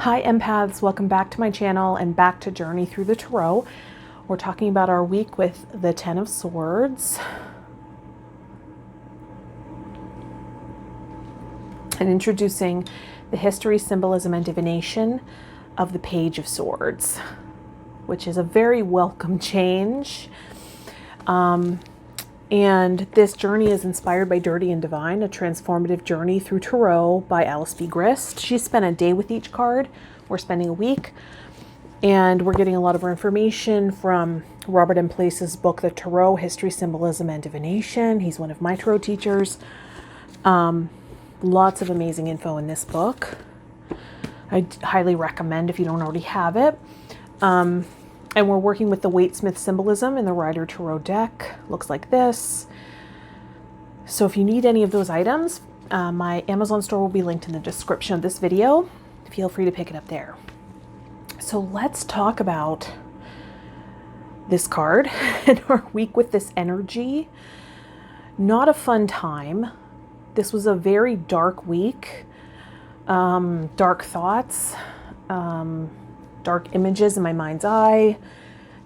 Hi empaths, welcome back to my channel and back to Journey Through the Tarot. We're talking about our week with the Ten of Swords and introducing the history, symbolism, and divination of the Page of Swords, which is a very welcome change. And this journey is inspired by Dirty and Divine, a transformative journey through Tarot by Alice B. Grist. She spent a day with each card. We're spending a week. And we're getting a lot of our information from Robert M. Place's book, The Tarot, History, Symbolism, and Divination. He's one of my tarot teachers. Lots of amazing info in this book. I highly recommend if you don't already have it. And we're working with the Waite-Smith Symbolism in the Rider Tarot deck. Looks like this. So if you need any of those items, my Amazon store will be linked in the description of this video. Feel free to pick it up there. So let's talk about this card and our week with this energy. Not a fun time. This was a very dark week. Dark thoughts. Dark images in my mind's eye,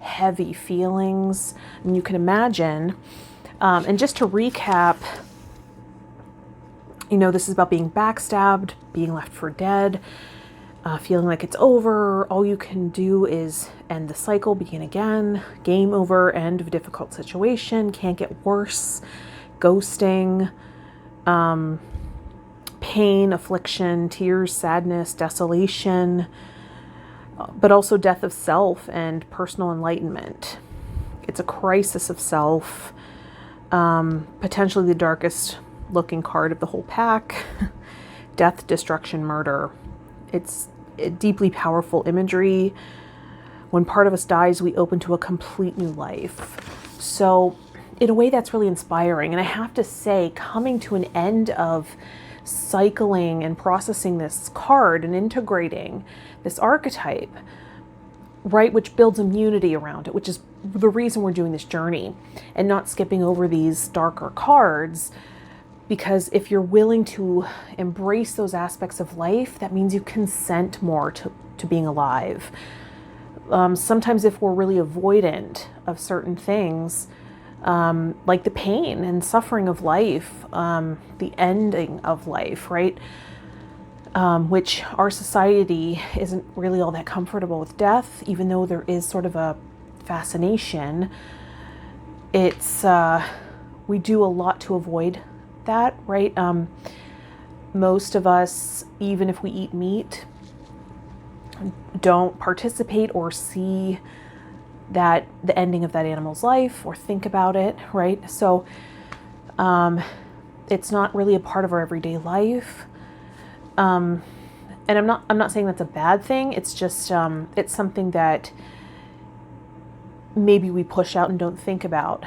heavy feelings, and you can imagine. And just to recap, you know, this is about being backstabbed, being left for dead, feeling like it's over. All you can do is end the cycle, begin again, game over, end of difficult situation, can't get worse, ghosting, pain, affliction, tears, sadness, desolation, but also death of self and personal enlightenment. It's a crisis of self, potentially the darkest looking card of the whole pack. Death, destruction, murder. It's a deeply powerful imagery. When part of us dies, we open to a complete new life. So in a way, that's really inspiring. And I have to say, coming to an end of cycling and processing this card and integrating this archetype, right, which builds immunity around it, which is the reason we're doing this journey and not skipping over these darker cards. Because if you're willing to embrace those aspects of life, that means you consent more to being alive. Sometimes if we're really avoidant of certain things, like the pain and suffering of life, the ending of life, right? Which our society isn't really all that comfortable with death, even though there is sort of a fascination. It's, we do a lot to avoid that, right? Most of us, even if we eat meat, don't participate or see that the ending of that animal's life or think about it, right? So it's not really a part of our everyday life. And I'm not saying that's a bad thing. It's just it's something that maybe we push out and don't think about,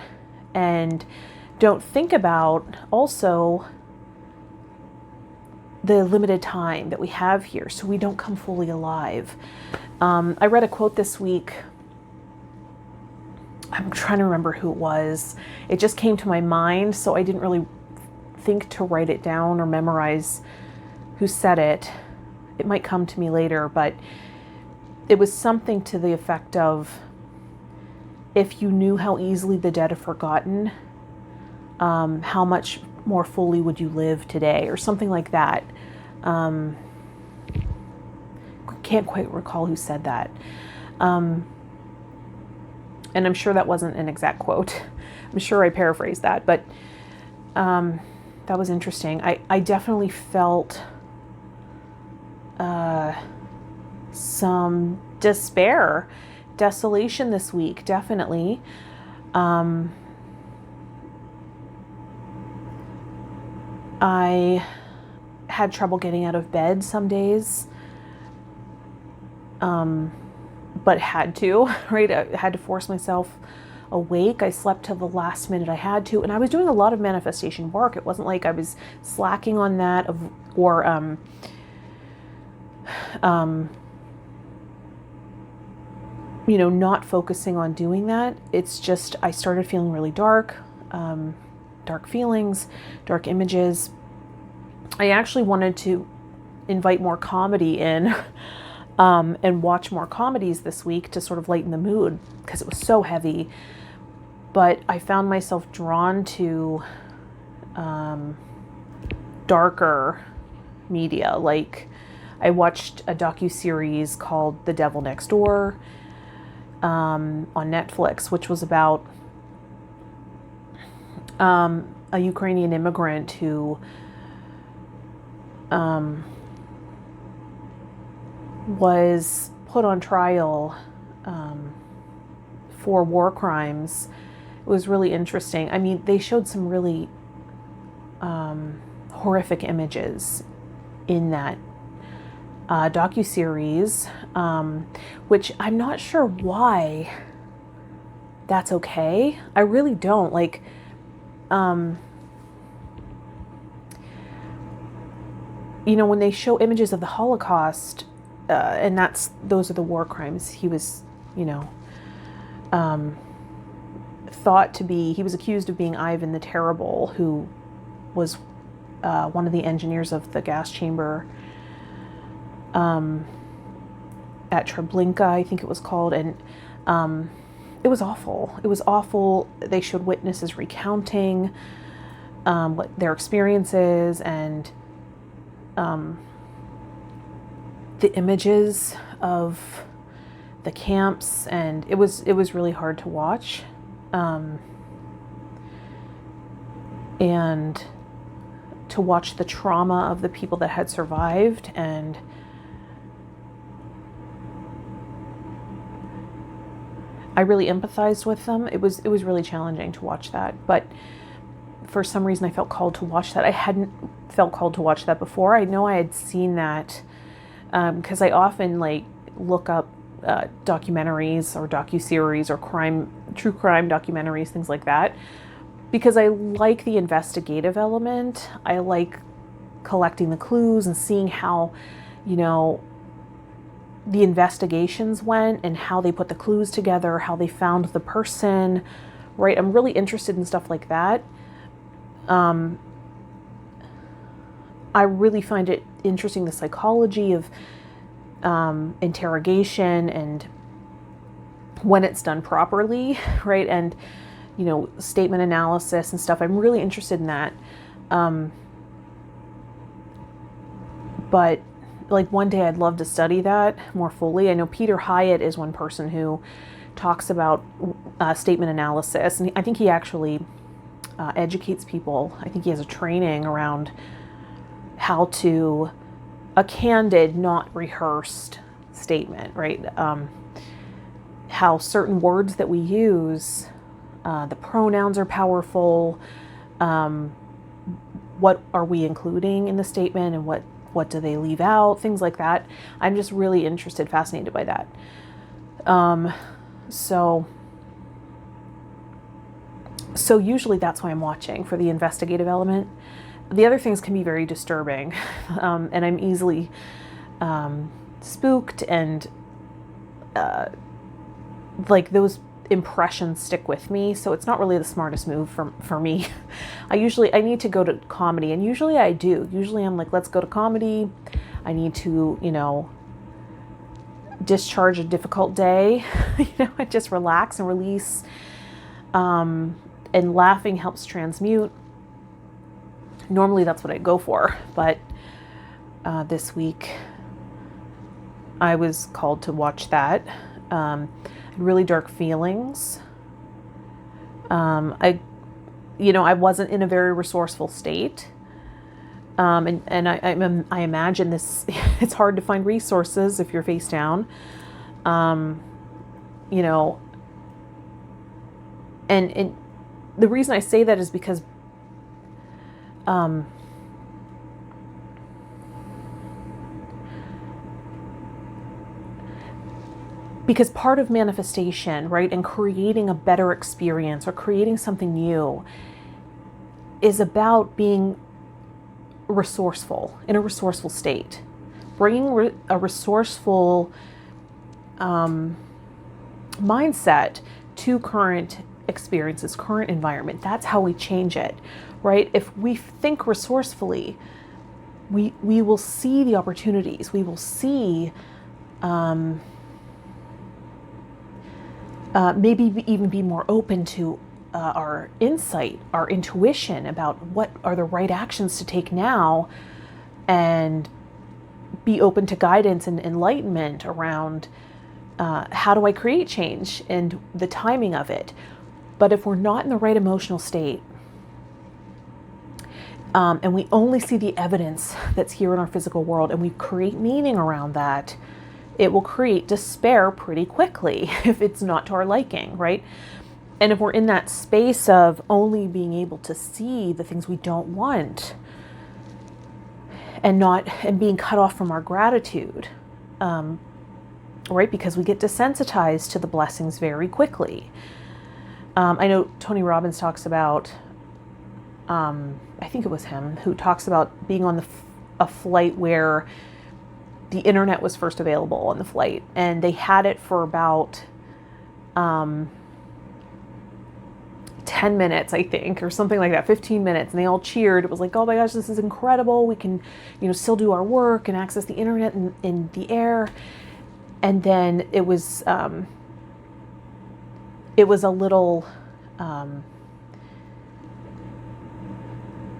and don't think about also the limited time that we have here, so we don't come fully alive. I read a quote this week. I'm trying to remember who it was. It just came to my mind, so I didn't really think to write it down or memorize who said it. It might come to me later, but it was something to the effect of, if you knew how easily the dead are forgotten, how much more fully would you live today, or something like that. Can't quite recall who said that. And I'm sure that wasn't an exact quote. I'm sure I paraphrased that, but that was interesting. I definitely felt some despair, desolation this week, definitely. I had trouble getting out of bed some days, but had to, right? I had to force myself awake. I slept till the last minute I had to, and I was doing a lot of manifestation work. It wasn't like I was slacking on that or you know, not focusing on doing that. It's just, I started feeling really dark, dark feelings, dark images. I actually wanted to invite more comedy in and watch more comedies this week to sort of lighten the mood because it was so heavy. But I found myself drawn to darker media. Like, I watched a docuseries called The Devil Next Door on Netflix, which was about a Ukrainian immigrant who was put on trial for war crimes. It was really interesting. I mean, they showed some really horrific images in that docuseries, which I'm not sure why that's okay. I really don't. Like, you know, when they show images of the Holocaust, and those are the war crimes, he was, you know, he was accused of being Ivan the Terrible, who was one of the engineers of the gas chamber at Treblinka, I think it was called, and it was awful. It was awful. They showed witnesses recounting their experiences, and the images of the camps, and it was really hard to watch, and to watch the trauma of the people that had survived. And I really empathized with them. It was really challenging to watch that, but for some reason I felt called to watch that. I hadn't felt called to watch that before. I know I had seen that because I often like look up documentaries or docuseries or true crime documentaries, things like that, because I like the investigative element. I like collecting the clues and seeing how, you know, the investigations went and how they put the clues together, how they found the person, right? I'm really interested in stuff like that. I really find it interesting, the psychology of interrogation and when it's done properly, right? And, you know, statement analysis and stuff. I'm really interested in that. But like one day I'd love to study that more fully. I know Peter Hyatt is one person who talks about statement analysis, and I think he actually educates people. I think he has a training around how to a candid, not rehearsed statement, right? How certain words that we use, the pronouns are powerful. What are we including in the statement, and what do they leave out? Things like that. I'm just really interested, fascinated by that. So usually that's why I'm watching, for the investigative element. The other things can be very disturbing, and I'm easily spooked, and like those impressions stick with me. So it's not really the smartest move for me. I need to go to comedy, and usually I do. Usually I'm like, let's go to comedy. I need to, you know, discharge a difficult day, you know, and just relax and release. And laughing helps transmute. Normally that's what I go for, but this week I was called to watch that. Really dark feelings. I wasn't in a very resourceful state, and I imagine this. It's hard to find resources if you're face down. You know, and the reason I say that is because part of manifestation, right, and creating a better experience or creating something new is about being resourceful, in a resourceful state, bringing a resourceful mindset to current experiences, current environment. That's how we change it, right? If we think resourcefully, we will see the opportunities. We will see maybe even be more open to our insight, our intuition about what are the right actions to take now, and be open to guidance and enlightenment around how do I create change and the timing of it. But if we're not in the right emotional state, and we only see the evidence that's here in our physical world, and we create meaning around that, it will create despair pretty quickly if it's not to our liking, right? And if we're in that space of only being able to see the things we don't want, and being cut off from our gratitude, right? Because we get desensitized to the blessings very quickly. I know Tony Robbins talks about, I think it was him who talks about being on a flight where the internet was first available on the flight, and they had it for about 10 minutes, I think, or something like that, 15 minutes. And they all cheered. It was like, oh my gosh, this is incredible. We can, still do our work and access the internet in the air. And then it was a little,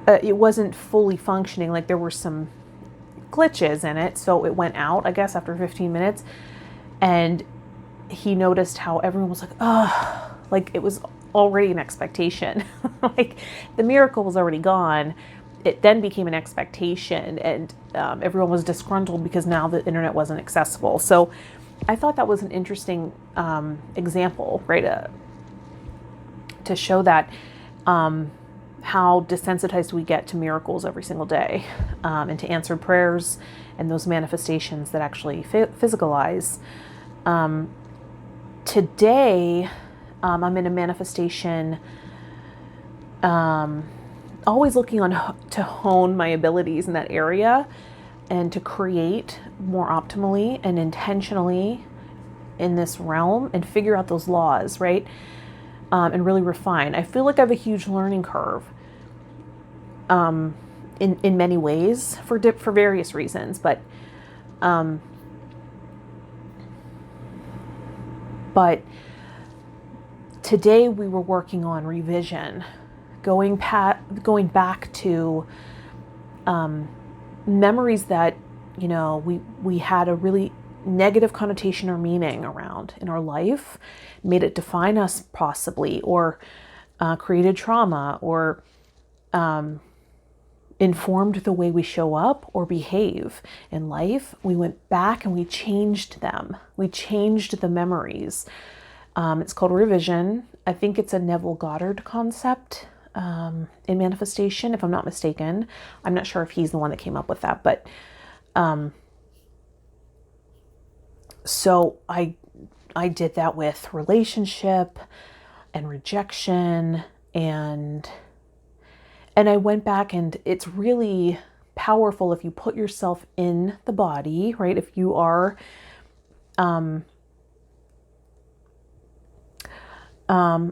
it wasn't fully functioning. Like there were some glitches in it. So it went out, I guess, after 15 minutes. And he noticed how everyone was like, oh, like it was already an expectation. Like the miracle was already gone. It then became an expectation, and everyone was disgruntled because now the internet wasn't accessible. So I thought that was an interesting example, right? To show that how desensitized we get to miracles every single day, and to answered prayers and those manifestations that actually physicalize. Today, I'm in a manifestation, always looking to hone my abilities in that area and to create more optimally and intentionally in this realm and figure out those laws, right? And really refine. I feel like I have a huge learning curve in many ways for various reasons, but today we were working on revision, going back to memories that we had a really negative connotation or meaning around in our life, made it define us possibly, or created trauma, or informed the way we show up or behave in life. We went back and we changed them. We changed the memories. It's called revision. I think it's a Neville Goddard concept in manifestation, if I'm not mistaken. I'm not sure if he's the one that came up with that, but so I did that with relationship and rejection, and I went back, and it's really powerful if you put yourself in the body, right? If you are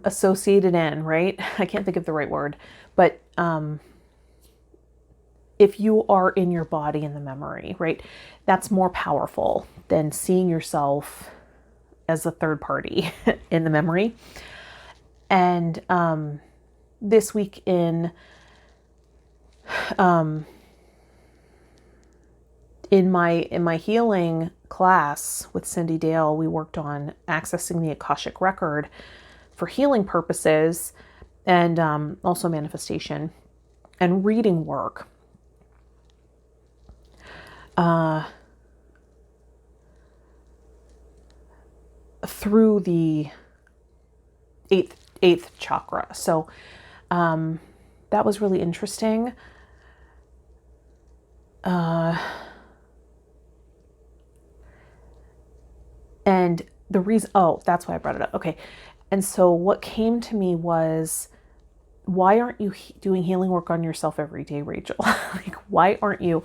associated in, right? I can't think of the right word, but if you are in your body in the memory, right? That's more powerful than seeing yourself as a third party in the memory. And this week in my healing class with Cindy Dale, we worked on accessing the Akashic record for healing purposes, and also manifestation and reading work. Through the eighth chakra. So that was really interesting. And the reason, that's why I brought it up. Okay. And so what came to me was, why aren't you doing healing work on yourself every day, Rachel? Like, why aren't you,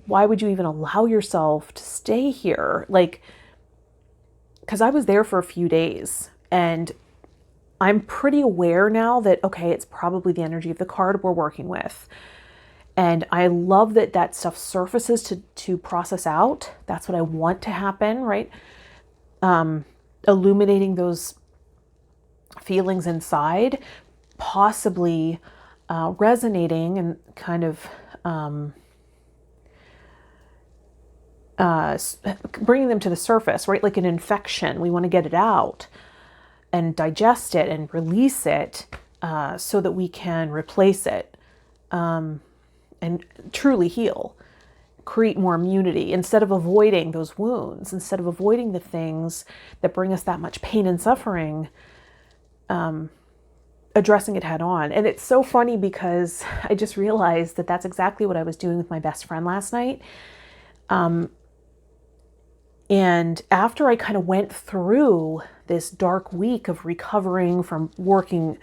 why would you even allow yourself to stay here? Because I was there for a few days, and I'm pretty aware now that, okay, it's probably the energy of the card we're working with. And I love that that stuff surfaces to process out. That's what I want to happen, right? Illuminating those feelings inside, possibly resonating and kind of bringing them to the surface, right? Like an infection. We want to get it out and digest it and release it so that we can replace it and truly heal, create more immunity instead of avoiding those wounds, instead of avoiding the things that bring us that much pain and suffering, addressing it head on. And it's so funny because I just realized that that's exactly what I was doing with my best friend last night. And after I kind of went through this dark week of recovering from working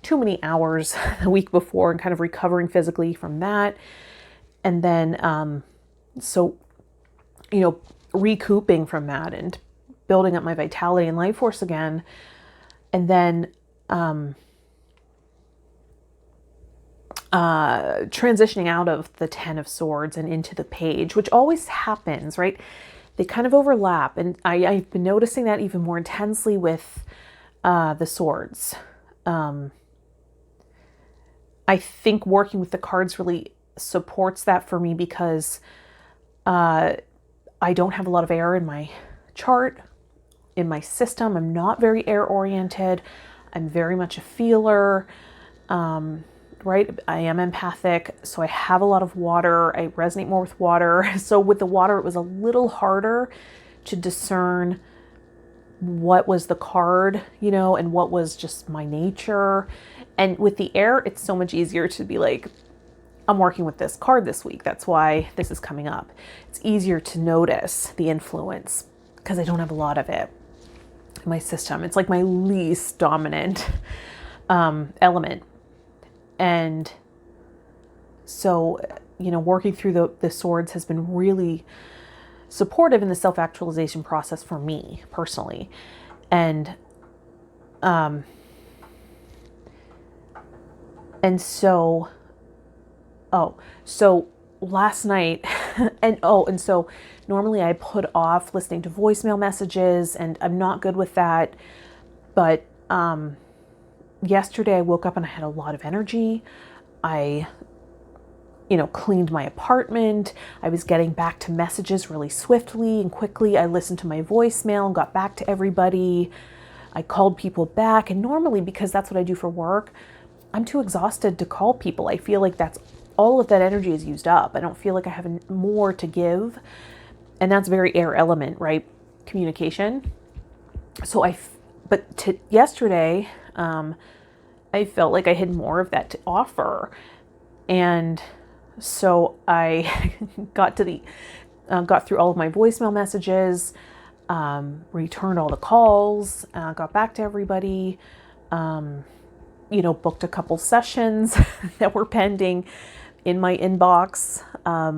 too many hours the week before and kind of recovering physically from that, and then recouping from that and building up my vitality and life force again, and then transitioning out of the Ten of Swords and into the Page, which always happens, right? They kind of overlap. And I've been noticing that even more intensely with the swords. I think working with the cards really supports that for me because I don't have a lot of air in my chart, in my system. I'm not very air oriented. I'm very much a feeler. Right? I am empathic, so I have a lot of water. I resonate more with water. So with the water, it was a little harder to discern what was the card, and what was just my nature. And with the air, it's so much easier to be like, I'm working with this card this week. That's why this is coming up. It's easier to notice the influence because I don't have a lot of it in my system. It's like my least dominant element. And so, working through the swords has been really supportive in the self-actualization process for me personally. And so last night, and so normally I put off listening to voicemail messages, and I'm not good with that. But yesterday I woke up and I had a lot of energy. I, cleaned my apartment. I was getting back to messages really swiftly and quickly. I listened to my voicemail and got back to everybody. I called people back. And normally, because that's what I do for work, I'm too exhausted to call people. I feel like that's all of that energy is used up. I don't feel like I have more to give. And that's very air element, right? Communication. So yesterday, I felt like I had more of that to offer. And so I got through all of my voicemail messages, returned all the calls, got back to everybody, booked a couple sessions that were pending in my inbox,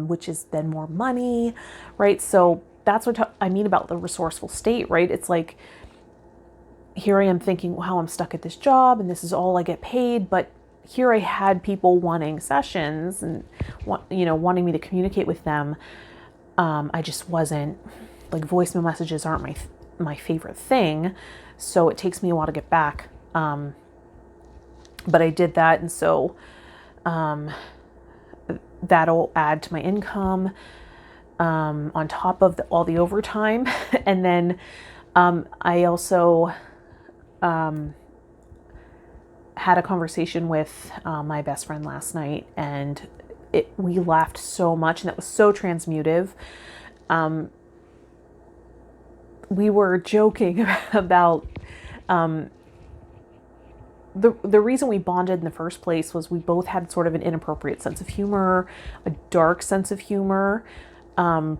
which is then more money, right? So that's what I mean about the resourceful state, right? It's like, here I am thinking, wow, I'm stuck at this job and this is all I get paid. But here I had people wanting sessions and, wanting me to communicate with them. I just wasn't, like, voicemail messages aren't my favorite thing. So it takes me a while to get back. But I did that. And so that'll add to my income on top of all the overtime. And then I also had a conversation with my best friend last night, and we laughed so much, and that was so transmutive. We were joking about the reason we bonded in the first place was we both had sort of an inappropriate sense of humor, a dark sense of humor, and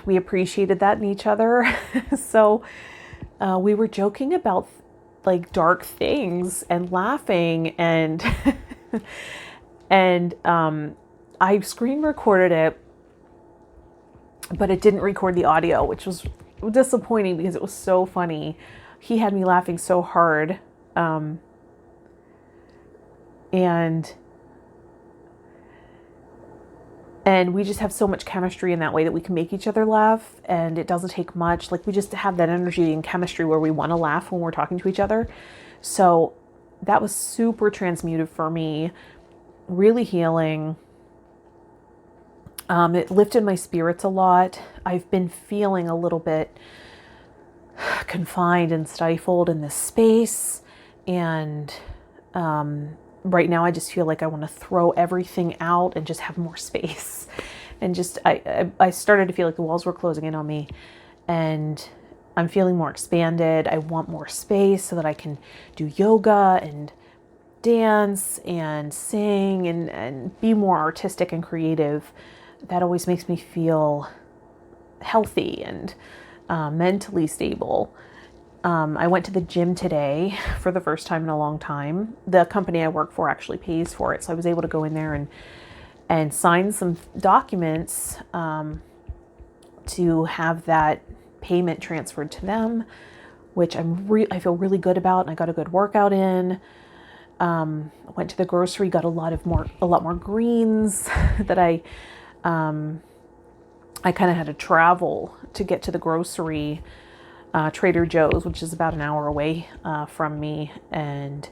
we appreciated that in each other. So we were joking about like dark things and laughing, and I screen recorded it, but it didn't record the audio, which was disappointing because it was so funny. He had me laughing so hard. And And we just have so much chemistry in that way that we can make each other laugh, and it doesn't take much. Like, we just have that energy and chemistry where we want to laugh when we're talking to each other. So that was super transmutive for me, really healing. It lifted my spirits a lot. I've been feeling a little bit confined and stifled in this space. And right now I just feel like I want to throw everything out and just have more space. And just, I started to feel like the walls were closing in on me, and I'm feeling more expanded. I want more space so that I can do yoga and dance and sing and be more artistic and creative. That always makes me feel healthy and mentally stable. I went to the gym today for the first time in a long time. The company I work for actually pays for it, so I was able to go in there and sign some documents to have that payment transferred to them, which I feel really good about, and I got a good workout in. Went to the grocery, got a lot more greens that I kind of had to travel to get to the grocery, Trader Joe's, which is about an hour away from me. And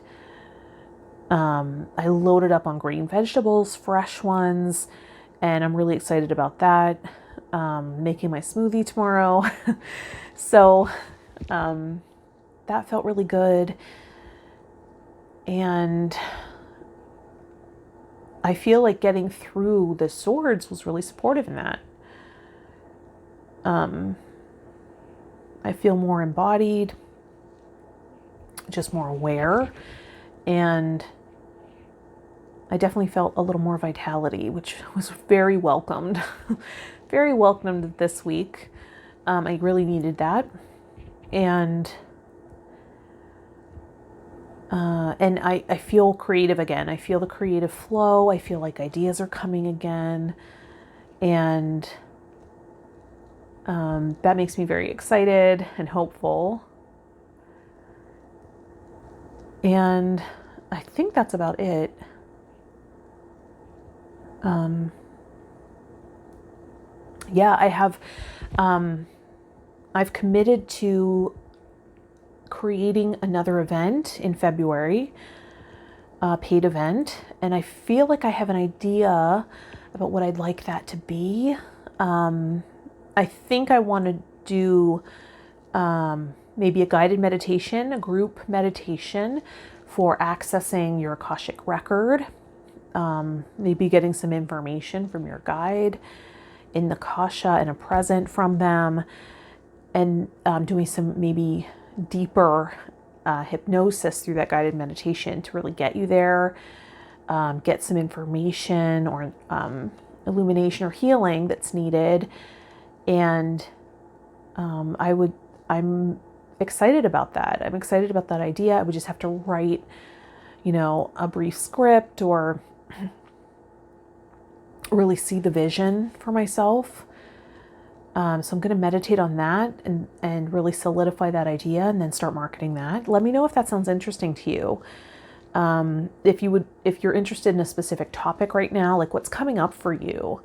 I loaded up on green vegetables, fresh ones, and I'm really excited about that. Making my smoothie tomorrow. So that felt really good. And I feel like getting through the swords was really supportive in that. I feel more embodied, just more aware, and I definitely felt a little more vitality, which was very welcomed. Very welcomed this week. I really needed that. And I feel creative again. I feel the creative flow. I feel like ideas are coming again. And that makes me very excited and hopeful. And I think that's about it. Yeah, I've committed to creating another event in February, a paid event, and I feel like I have an idea about what I'd like that to be. I think I want to do maybe a guided meditation, a group meditation for accessing your Akashic record, maybe getting some information from your guide in the Akasha and a present from them, and doing some maybe deeper hypnosis through that guided meditation to really get you there, get some information or illumination or healing that's needed. And I'm excited about that. I'm excited about that idea. I would just have to write, a brief script or really see the vision for myself. So I'm going to meditate on that and really solidify that idea and then start marketing that. Let me know if that sounds interesting to you. If you're interested in a specific topic right now, like what's coming up for you,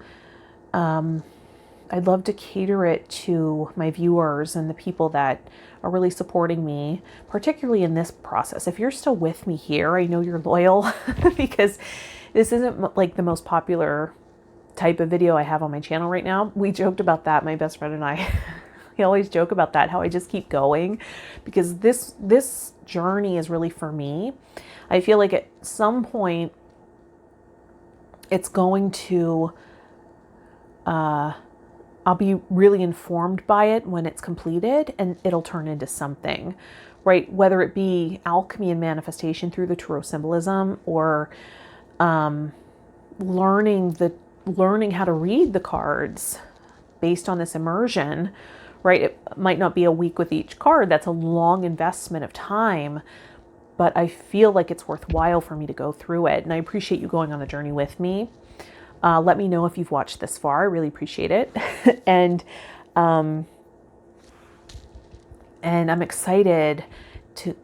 I'd love to cater it to my viewers and the people that are really supporting me, particularly in this process. If you're still with me here, I know you're loyal because this isn't like the most popular type of video I have on my channel right now. We joked about that, my best friend and I. We always joke about that, how I just keep going because this journey is really for me. I feel like at some point it's going to I'll be really informed by it when it's completed, and it'll turn into something, right? Whether it be alchemy and manifestation through the tarot symbolism, or learning how to read the cards based on this immersion, right? It might not be a week with each card. That's a long investment of time, but I feel like it's worthwhile for me to go through it. And I appreciate you going on the journey with me. Let me know if you've watched this far. I really appreciate it. And I'm excited to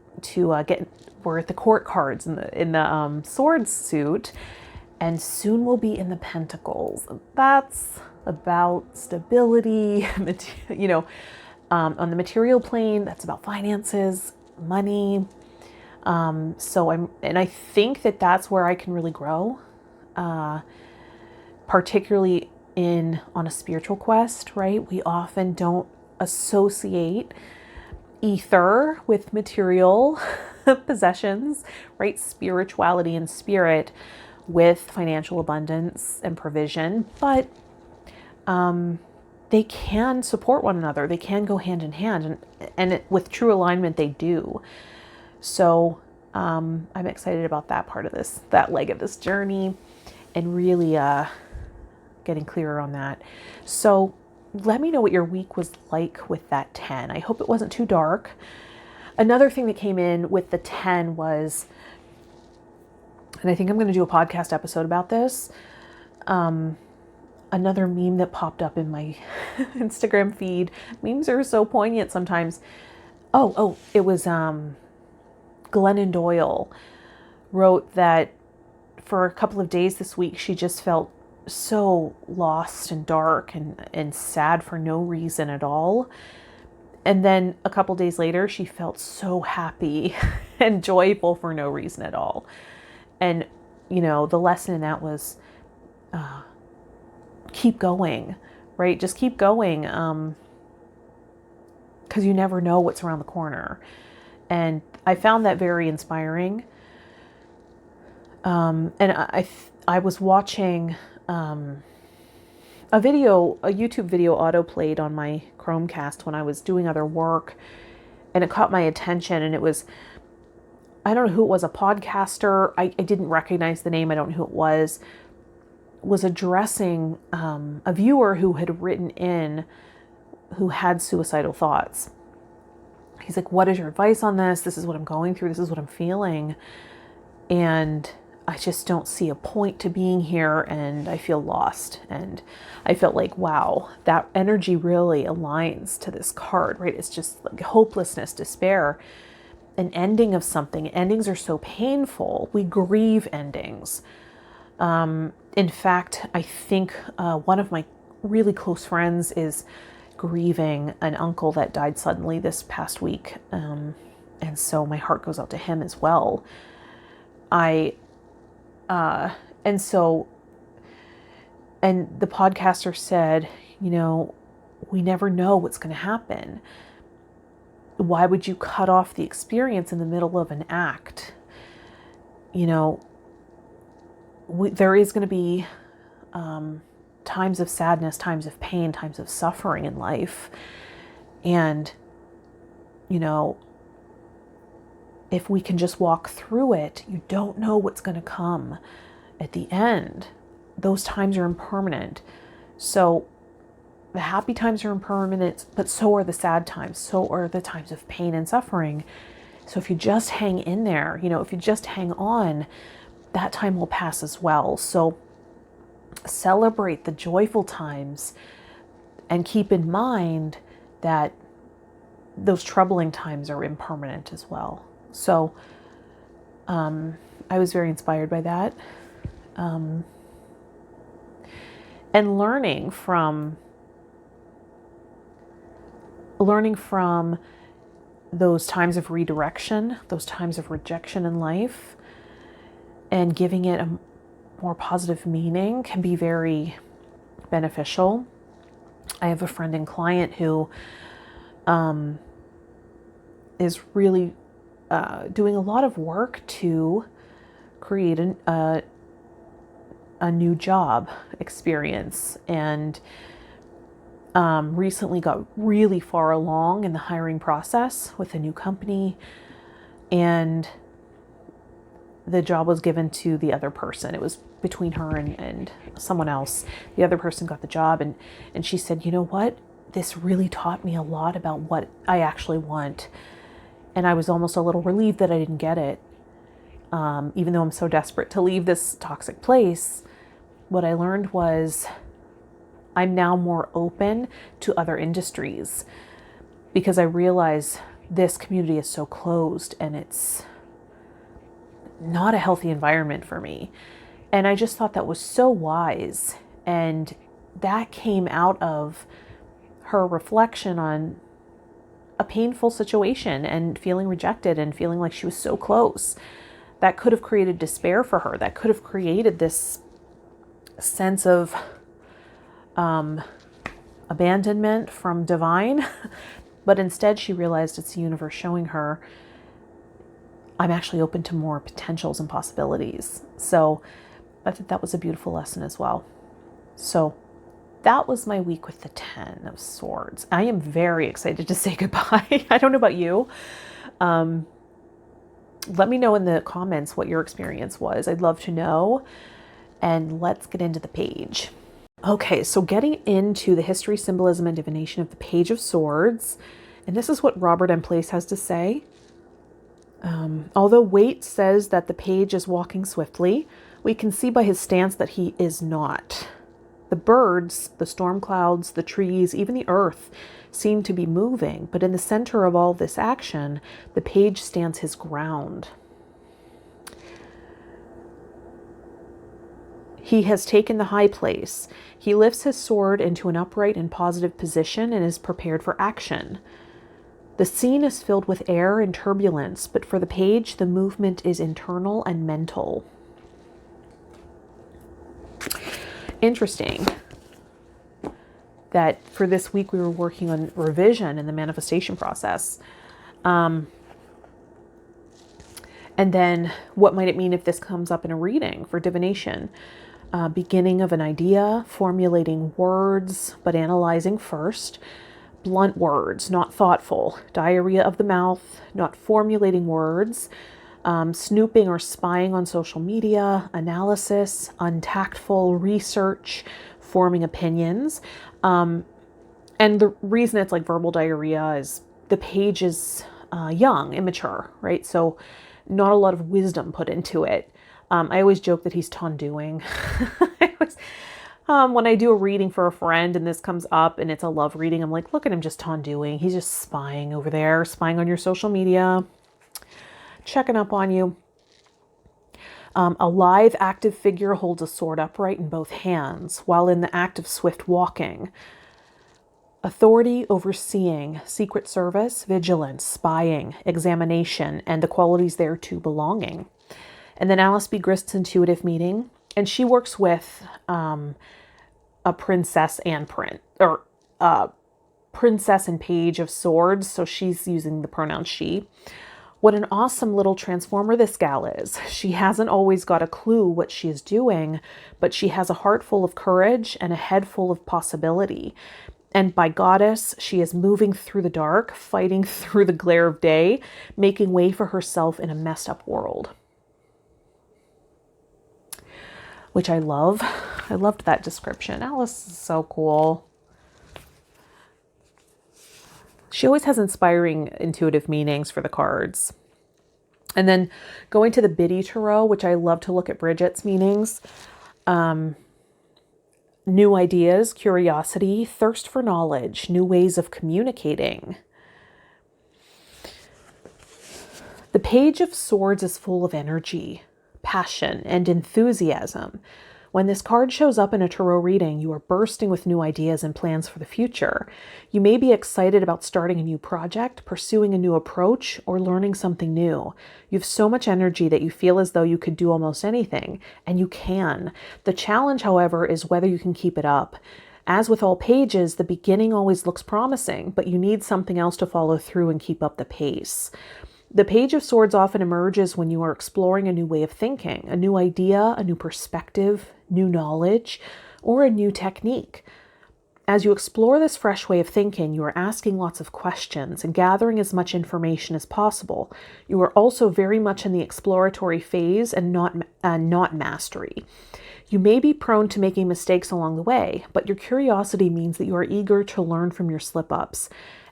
get, we're at the court cards in the swords suit. and soon we'll be in the Pentacles. That's about stability, on the material plane. That's about finances, money. I think that that's where I can really grow, particularly on a spiritual quest, right? We often don't associate ether with material possessions, right? Spirituality and spirit with financial abundance and provision, but they can support one another. They can go hand in hand, and with true alignment, they do. So I'm excited about that part of that leg of this journey, and really getting clearer on that. So let me know what your week was like with that 10. I hope it wasn't too dark. Another thing that came in with the 10 was, and I think I'm going to do a podcast episode about this, another meme that popped up in my Instagram feed. Memes are so poignant sometimes. It was Glennon Doyle wrote that for a couple of days this week, she just felt so lost and dark and sad for no reason at all. And then a couple days later, she felt so happy and joyful for no reason at all. And, the lesson in that was keep going, right? Just keep going, because you never know what's around the corner. And I found that very inspiring. And I was watching a YouTube video auto-played on my Chromecast when I was doing other work, and it caught my attention, and it was, I don't know who it was, a podcaster. I didn't recognize the name. I don't know who it was addressing a viewer who had written in who had suicidal thoughts. He's like, what is your advice on this? This is what I'm going through. This is what I'm feeling. And I just don't see a point to being here, and I feel lost. And I felt like, wow, that energy really aligns to this card, right? It's just like hopelessness, despair, an ending of something. Endings are so painful. We grieve endings. In fact, I think one of my really close friends is grieving an uncle that died suddenly this past week. And so my heart goes out to him as well. And the podcaster said, we never know what's going to happen. Why would you cut off the experience in the middle of an act? There is going to be times of sadness, times of pain, times of suffering in life. And, if we can just walk through it, you don't know what's going to come at the end. Those times are impermanent. So the happy times are impermanent, but so are the sad times. So are the times of pain and suffering. So if you just hang in there, if you just hang on, that time will pass as well. So celebrate the joyful times and keep in mind that those troubling times are impermanent as well. So I was very inspired by that. And learning from those times of redirection, those times of rejection in life, and giving it a more positive meaning can be very beneficial. I have a friend and client who is really doing a lot of work to create a new job experience, and recently got really far along in the hiring process with a new company, and the job was given to the other person. It was between her and someone else. The other person got the job, and she said, you know what? This really taught me a lot about what I actually want. And I was almost a little relieved that I didn't get it. Even though I'm so desperate to leave this toxic place, what I learned was I'm now more open to other industries, because I realize this community is so closed and it's not a healthy environment for me. And I just thought that was so wise. And that came out of her reflection on a painful situation and feeling rejected and feeling like she was so close. That could have created despair for her. That could have created this sense of abandonment from divine. But instead she realized it's the universe showing her, I'm actually open to more potentials and possibilities. So I think that was a beautiful lesson as well. So that was my week with the 10 of Swords. I am very excited to say goodbye. I don't know about you. Let me know in the comments what your experience was. I'd love to know. And let's get into the page. Okay, so getting into the history, symbolism, and divination of the Page of Swords. And this is what Robert M. Place has to say. Although Waite says that the page is walking swiftly, we can see by his stance that he is not. The birds, the storm clouds, the trees, even the earth seem to be moving, but in the center of all this action, the page stands his ground. He has taken the high place. He lifts his sword into an upright and positive position and is prepared for action. The scene is filled with air and turbulence, but for the page, the movement is internal and mental. Interesting that for this week we were working on revision in the manifestation process. And then what might it mean if this comes up in a reading for divination? Beginning of an idea, formulating words, but analyzing first. Blunt words, not thoughtful. Diarrhea of the mouth, not formulating words. Snooping or spying on social media, analysis, untactful research, forming opinions. And the reason it's like verbal diarrhea is the page is young, immature, right? So not a lot of wisdom put into it. I always joke that he's tonduing. When I do a reading for a friend and this comes up and it's a love reading, I'm like, look at him just tonduing. He's just spying over there, spying on your social media, checking up on you. A live, active figure holds a sword upright in both hands while in the act of swift walking. Authority, overseeing, secret service, vigilance, spying, examination, and the qualities thereto belonging. And then Alice B. Grist's intuitive meaning. And she works with a princess and princess and page of swords. So she's using the pronoun she. What an awesome little transformer this gal is. She hasn't always got a clue what she is doing, but she has a heart full of courage and a head full of possibility. And by goddess, she is moving through the dark, fighting through the glare of day, making way for herself in a messed up world. Which I love. I loved that description. Alice is so cool. She always has inspiring intuitive meanings for the cards. And then going to the Biddy Tarot, which I love to look at Bridget's meanings. New ideas, curiosity, thirst for knowledge, new ways of communicating. The Page of Swords is full of energy, passion, and enthusiasm. When this card shows up in a tarot reading, you are bursting with new ideas and plans for the future. You may be excited about starting a new project, pursuing a new approach, or learning something new. You have so much energy that you feel as though you could do almost anything, and you can. The challenge, however, is whether you can keep it up. As with all pages, the beginning always looks promising, but you need something else to follow through and keep up the pace. The Page of Swords often emerges when you are exploring a new way of thinking, a new idea, a new perspective, new knowledge, or a new technique. As you explore this fresh way of thinking, you are asking lots of questions and gathering as much information as possible. You are also very much in the exploratory phase and not mastery. You may be prone to making mistakes along the way, but your curiosity means that you are eager to learn from your slip-ups.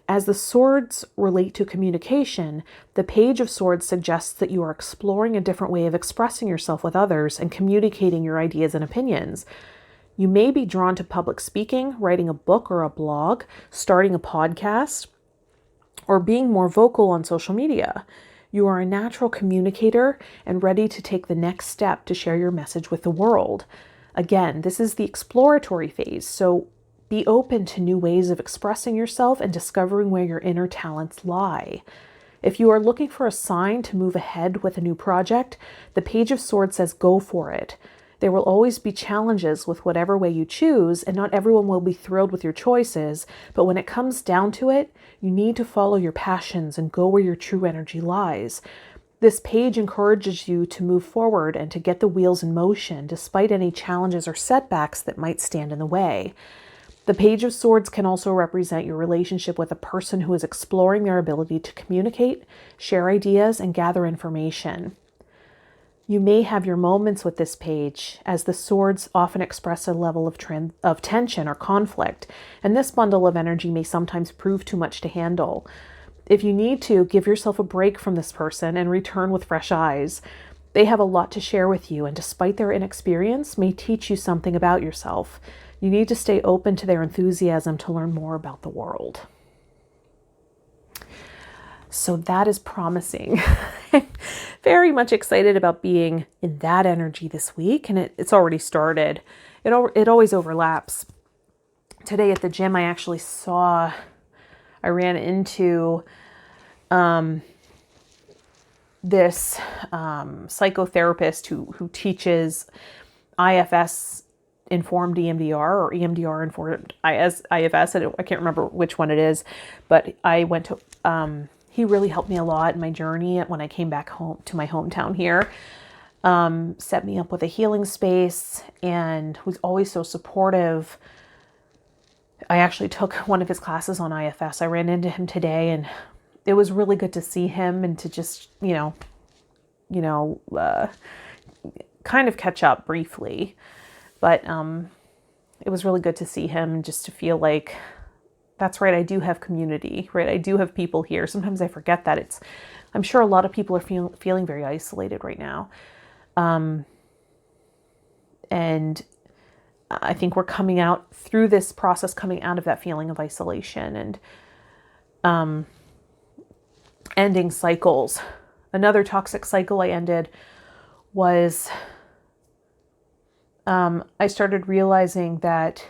As the swords relate to communication, the Page of Swords suggests that you are exploring a different way of expressing yourself with others and communicating your ideas and opinions. You may be drawn to public speaking, writing a book or a blog, starting a podcast, or being more vocal on social media. You are a natural communicator and ready to take the next step to share your message with the world. Again, this is the exploratory phase, so be open to new ways of expressing yourself and discovering where your inner talents lie. If you are looking for a sign to move ahead with a new project, the Page of Swords says go for it. There will always be challenges with whatever way you choose, and not everyone will be thrilled with your choices, but when it comes down to it, you need to follow your passions and go where your true energy lies. This page encourages you to move forward and to get the wheels in motion, despite any challenges or setbacks that might stand in the way. The Page of Swords can also represent your relationship with a person who is exploring their ability to communicate, share ideas, and gather information. You may have your moments with this page, as the swords often express a level of tension or conflict, and this bundle of energy may sometimes prove too much to handle. If you need to, give yourself a break from this person and return with fresh eyes. They have a lot to share with you, and despite their inexperience, may teach you something about yourself. You need to stay open to their enthusiasm to learn more about the world. So that is promising. I'm very much excited about being in that energy this week, and it's already started. It always overlaps. Today at the gym, I ran into this psychotherapist who teaches IFS informed EMDR or EMDR informed IFS. I can't remember which one it is, but I went to, he really helped me a lot in my journey when I came back home to my hometown here. Set me up with a healing space and was always so supportive. I actually took one of his classes on IFS. I ran into him today, and it was really good to see him and to just, kind of catch up briefly. But it was really good to see him, just to feel like, that's right, I do have community, right? I do have people here. Sometimes I forget that. I'm sure a lot of people are feeling very isolated right now. And I think we're coming out through this process, coming out of that feeling of isolation and ending cycles. Another toxic cycle I ended was I started realizing that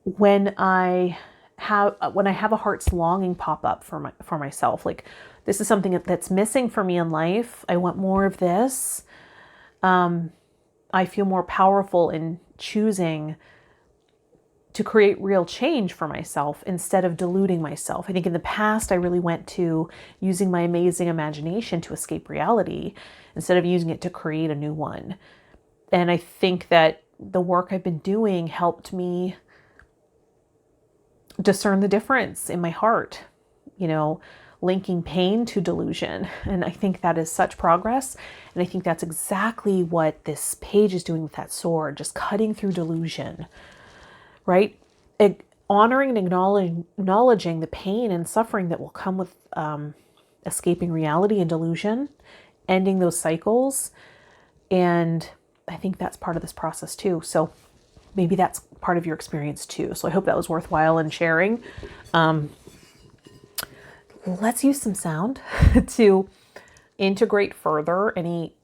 when I have a heart's longing pop up for myself, like this is something that's missing for me in life, I want more of this. I feel more powerful in choosing to create real change for myself instead of deluding myself. I think in the past, I really went to using my amazing imagination to escape reality instead of using it to create a new one. And I think that the work I've been doing helped me discern the difference in my heart, linking pain to delusion. And I think that is such progress. And I think that's exactly what this page is doing with that sword, just cutting through delusion, right? Honoring and acknowledging the pain and suffering that will come with escaping reality and delusion, ending those cycles. And I think that's part of this process too. So maybe that's part of your experience too. So I hope that was worthwhile in sharing. Let's use some sound to integrate further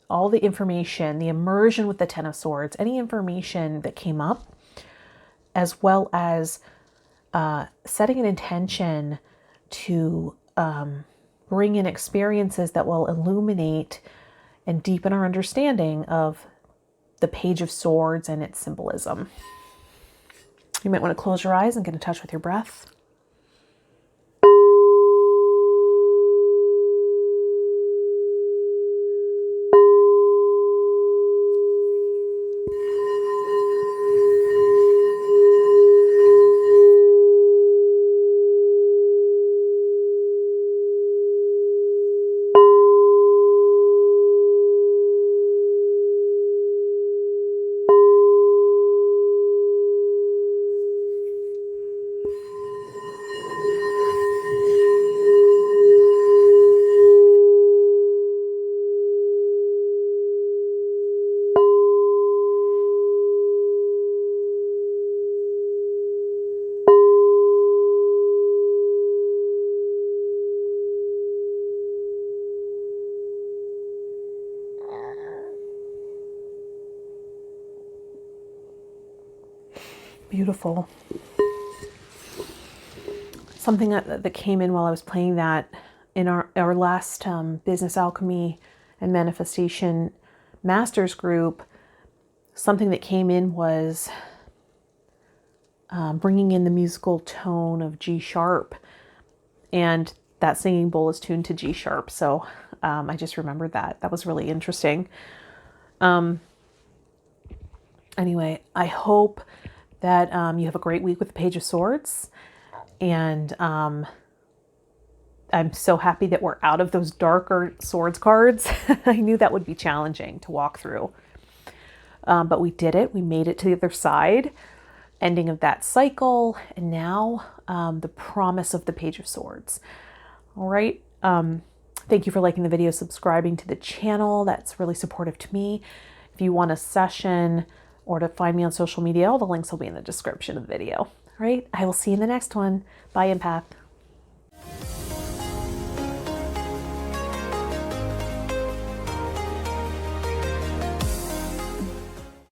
all the information, the immersion with the Ten of Swords, any information that came up, as well as setting an intention to bring in experiences that will illuminate and deepen our understanding of the Page of Swords and its symbolism. You might want to close your eyes and get in touch with your breath. Beautiful. Something that came in while I was playing that in our last business alchemy and manifestation masters group, something that came in was bringing in the musical tone of G sharp, and that singing bowl is tuned to G sharp. So I just remembered that. That was really interesting. Anyway, I hope that you have a great week with the Page of Swords. And I'm so happy that we're out of those darker swords cards. I knew that would be challenging to walk through. But we did it. We made it to the other side. Ending of that cycle. And now the promise of the Page of Swords. All right. Thank you for liking the video, subscribing to the channel. That's really supportive to me. If you want a session or to find me on social media, all the links will be in the description of the video. All right. I will see you in the next one. Bye, Empath.